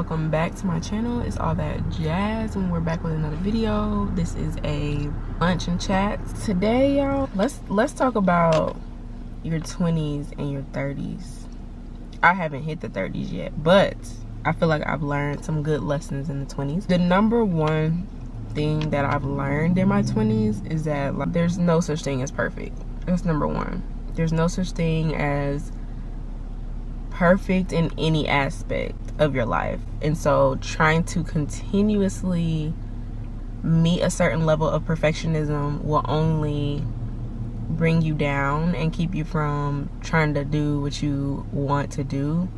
welcome back to my channel. It's All That Jazz, and we're back with another video. This is a lunch and chat today, y'all. Let's talk about your 20s and your 30s. I haven't hit the 30s yet, but I feel like I've learned some good lessons in the 20s. The number one thing that I've learned in my 20s is that there's no such thing as perfect. That's number one. There's no such thing as perfect in any aspect of your life, and so trying to continuously meet a certain level of perfectionism will only bring you down and keep you from trying to do what you want to do.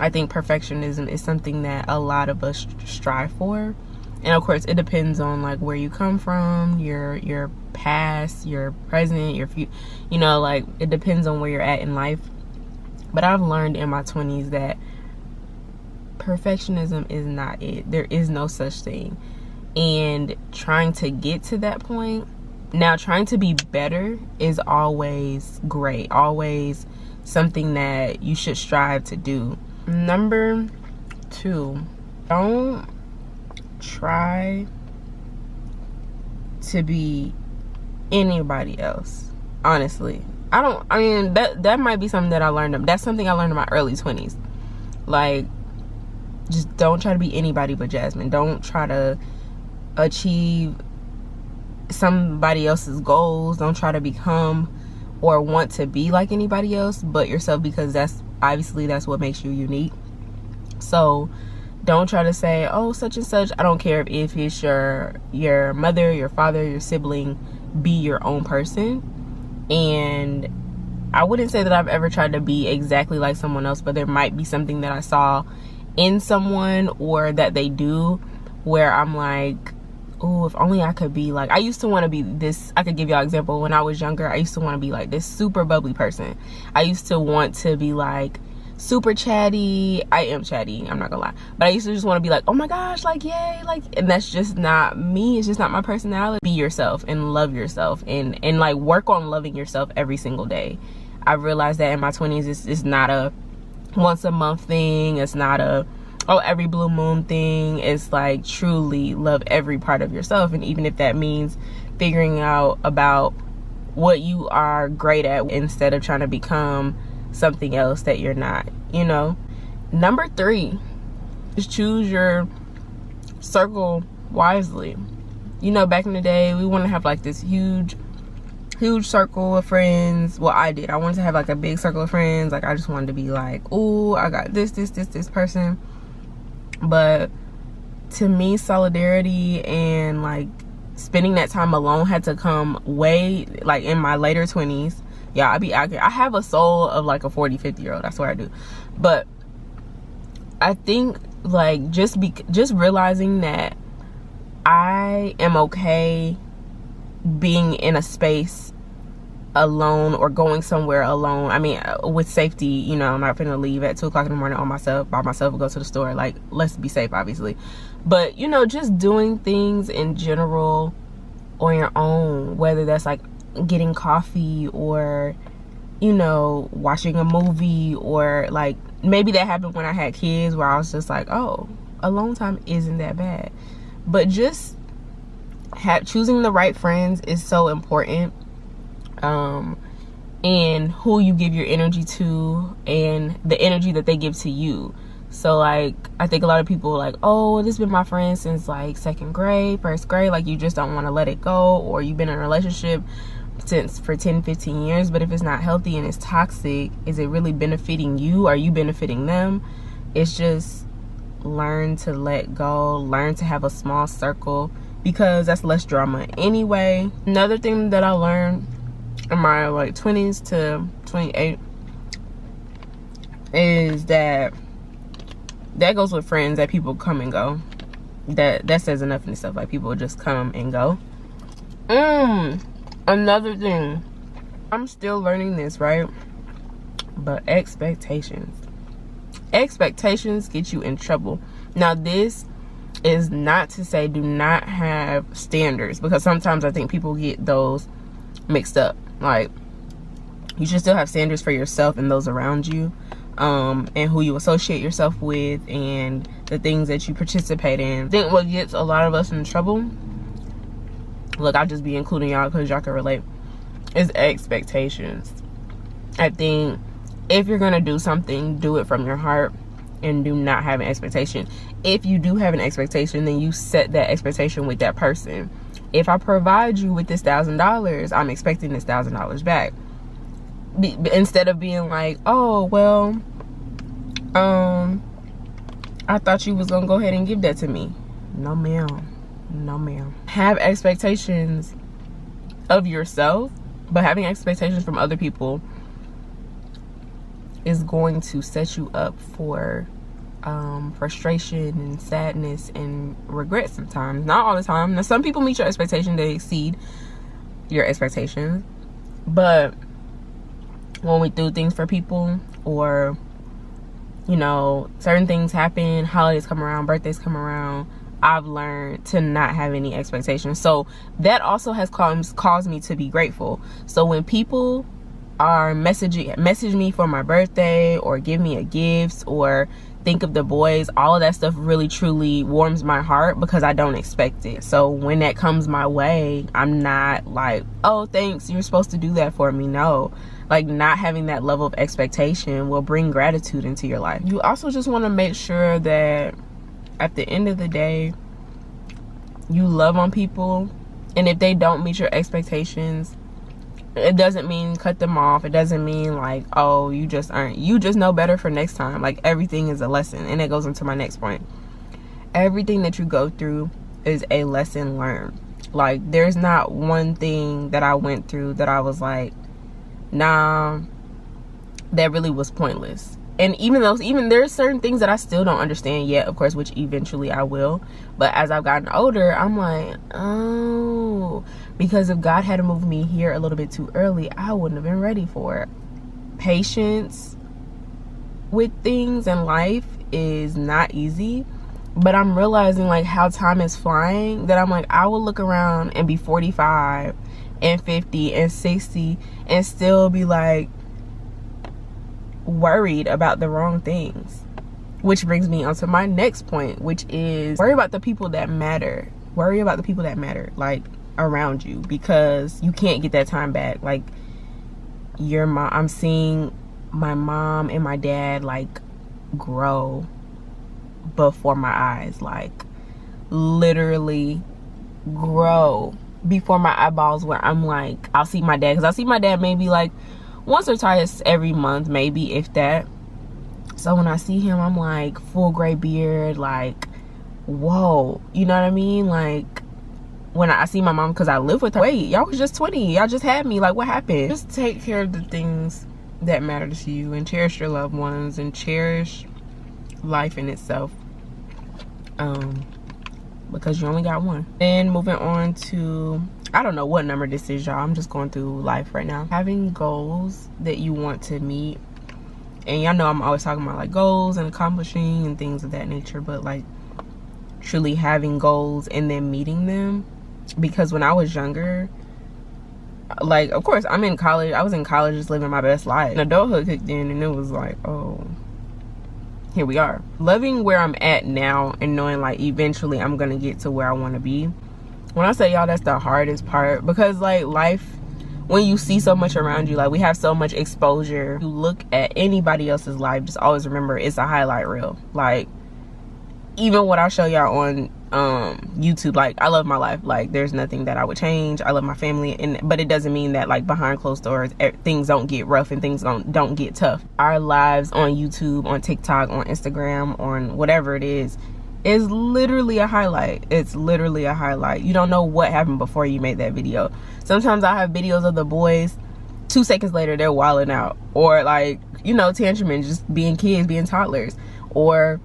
I think perfectionism is something that a lot of us strive for, and of course it depends on like where you come from, your past, your present, your future, you know, like it depends on where you're at in life. But I've learned in my 20s that perfectionism is not it. There is no such thing. And trying to get to that point, now trying to be better is always great. Always something that you should strive to do. Number 2, don't try to be anybody else, honestly. I mean, that might be something that I learned. That's something I learned in my early 20s. Like, just don't try to be anybody but Jasmine. Don't try to achieve somebody else's goals. Don't try to become or want to be like anybody else but yourself, because that's what makes you unique. So don't try to say, oh, such and such. I don't care if it's your mother, your father, your sibling. Be your own person. And I wouldn't say that I've ever tried to be exactly like someone else, but there might be something that I saw in someone or that they do where I'm like, oh, if only I could be like, I used to want to be this. I could give y'all an example. When I was younger, I used to want to be like this super bubbly person. I used to want to be like super chatty. I am chatty, I'm not gonna lie, but I used to just want to be like, oh my gosh, like yay, like, and that's just not me. It's just not my personality. Be yourself and love yourself and like work on loving yourself every single day. I realized that in my 20s it's not a once a month thing. It's not a every blue moon thing. It's like truly love every part of yourself, and even if that means figuring out about what you are great at instead of trying to become something else that you're not, you know. Number 3 is choose your circle wisely. You know, back in the day, we want to have like this huge circle of friends. Well, I did. I wanted to have like a big circle of friends. Like, I just wanted to be like, oh, I got this person. But to me, solidarity and like spending that time alone had to come way like in my later 20s. Yeah, I be out here. I have a soul of like a 40, 50-year-old. I swear I do. But I think like just realizing that I am okay being in a space alone or going somewhere alone. I mean, with safety, you know, I'm not gonna leave at 2 o'clock in the morning by myself and go to the store. Like, let's be safe, obviously. But, you know, just doing things in general on your own, whether that's like getting coffee or, you know, watching a movie, or like maybe that happened when I had kids where I was just like, oh, alone time isn't that bad. But just choosing the right friends is so important, and who you give your energy to and the energy that they give to you. So like, I think a lot of people are like, oh, this has been my friend since like 2nd grade, 1st grade. Like, you just don't want to let it go, or you've been in a relationship for 10-15 years, but if it's not healthy and it's toxic, is it really benefiting you? Are you benefiting them? It's just learn to let go, learn to have a small circle, because that's less drama anyway. Another thing that I learned in my like 20s to 28 is that goes with friends, that people come and go. That says enough in itself. Like, people just come and go. Another thing, I'm still learning this, right? But expectations get you in trouble. Now, this is not to say do not have standards, because sometimes I think people get those mixed up. Like, you should still have standards for yourself and those around you, and who you associate yourself with, and the things that you participate in. I think what gets a lot of us in trouble, look, I'll just be including y'all because y'all can relate, is expectations. I think if you're gonna do something, do it from your heart and do not have an expectation. If you do have an expectation, then you set that expectation with that person. If I provide you with this $1,000, I'm expecting this $1,000 back. Instead of being like, oh, well, I thought you was gonna go ahead and give that to me. No, ma'am. No, ma'am. Have expectations of yourself, but having expectations from other people is going to set you up for frustration and sadness and regret sometimes. Not all the time. Now, some people meet your expectation, they exceed your expectations. But when we do things for people, or, you know, certain things happen, holidays come around, birthdays come around, I've learned to not have any expectations. So that also has caused me to be grateful. So when people are message me for my birthday, or give me a gift, or think of the boys, all of that stuff really truly warms my heart because I don't expect it. So when that comes my way, I'm not like, oh, thanks, you're supposed to do that for me. No, like, not having that level of expectation will bring gratitude into your life. You also just want to make sure that at the end of the day, you love on people, and if they don't meet your expectations, it doesn't mean cut them off. It doesn't mean like, oh, you just know better for next time. Like, everything is a lesson. And it goes into my next point. Everything that you go through is a lesson learned. Like, there's not one thing that I went through that I was like, nah, that really was pointless. And even there's certain things that I still don't understand yet, of course, which eventually I will. But as I've gotten older, I'm like, oh, because if God had moved me here a little bit too early, I wouldn't have been ready for it. Patience with things in life is not easy. But I'm realizing like how time is flying, that I'm like, I will look around and be 45 and 50 and 60 and still be like, worried about the wrong things. Which brings me on to my next point, which is worry about the people that matter. Worry about the people that matter, like, around you, because you can't get that time back. Like, your mom, I'm seeing my mom and my dad like grow before my eyes, like literally grow before my eyeballs, where I'm like, I'll see my dad, because I'll see my dad maybe like once or twice every month, maybe, if that. So when I see him, I'm like, full gray beard, like, whoa, you know what I mean? Like, when I see my mom, because I live with her, wait, y'all was just 20, y'all just had me, like, what happened? Just take care of the things that matter to you, and cherish your loved ones, and cherish life in itself, because you only got one. Then moving on to, I don't know what number this is, y'all, I'm just going through life right now. Having goals that you want to meet, and y'all know I'm always talking about like goals and accomplishing and things of that nature, but like truly having goals and then meeting them. Because when I was younger, like, of course, I'm in college, I was in college just living my best life, and adulthood kicked in, and it was like, oh, here we are. Loving where I'm at now and knowing like eventually I'm gonna get to where I want to be. When I say, y'all, that's the hardest part, because like life, when you see so much around you, like we have so much exposure, you look at anybody else's life, just always remember it's a highlight reel. Like, even what I show y'all on YouTube, like, I love my life, like there's nothing that I would change. I love my family, but it doesn't mean that like behind closed doors things don't get rough and things don't get tough. Our lives on YouTube, on TikTok, on Instagram, on whatever it is literally a highlight. It's literally a highlight. You don't know what happened before you made that video. Sometimes I have videos of the boys, 2 seconds later they're wilding out, or like, you know, tantruming, just being kids, being toddlers. Or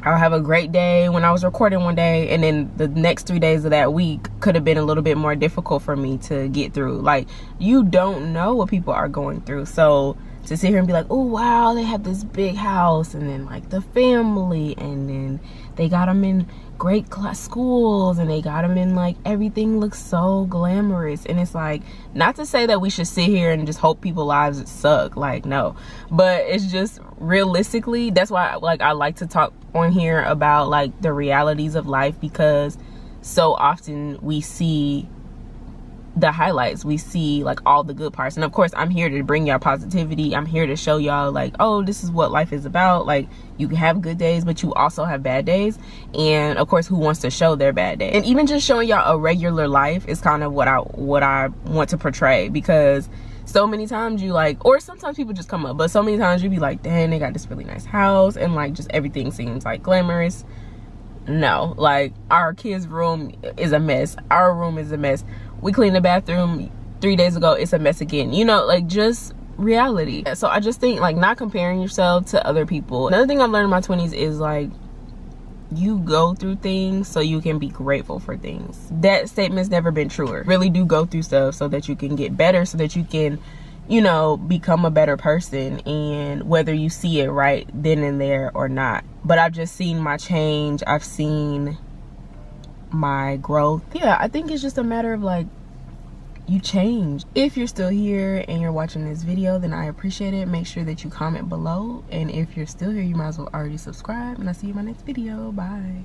I'll have a great day when I was recording one day, and then the next 3 days of that week could have been a little bit more difficult for me to get through. Like, you don't know what people are going through. So to sit here and be like, oh wow, they have this big house, and then like the family, and then they got them in great class schools, and they got them in, like, everything looks so glamorous. And it's like, not to say that we should sit here and just hope people's lives suck, like, no, but it's just realistically, that's why, like, I like to talk on here about, like, the realities of life, because so often we see the highlights, we see like all the good parts. And of course, I'm here to bring y'all positivity. I'm here to show y'all, like, oh, this is what life is about. Like, you can have good days, but you also have bad days. And of course, who wants to show their bad day? And even just showing y'all a regular life is kind of what I want to portray, because so many times you, like, or sometimes people just come up, but so many times you be like, dang, they got this really nice house, and like just everything seems like glamorous. No, like, our kids' room is a mess. Our room is a mess. We cleaned the bathroom 3 days ago, it's a mess again. You know, like, just reality. So I just think, like, not comparing yourself to other people. Another thing I've learned in my 20s is, like, you go through things so you can be grateful for things. That statement's never been truer. Really do go through stuff so that you can get better, so that you can, you know, become a better person, and whether you see it right then and there or not. But I've just seen my change. I've seen my growth. Yeah, I think it's just a matter of, like, you change. If you're still here and you're watching this video, then I appreciate it. Make sure that you comment below. And if you're still here, you might as well already subscribe. And I'll see you in my next video. Bye.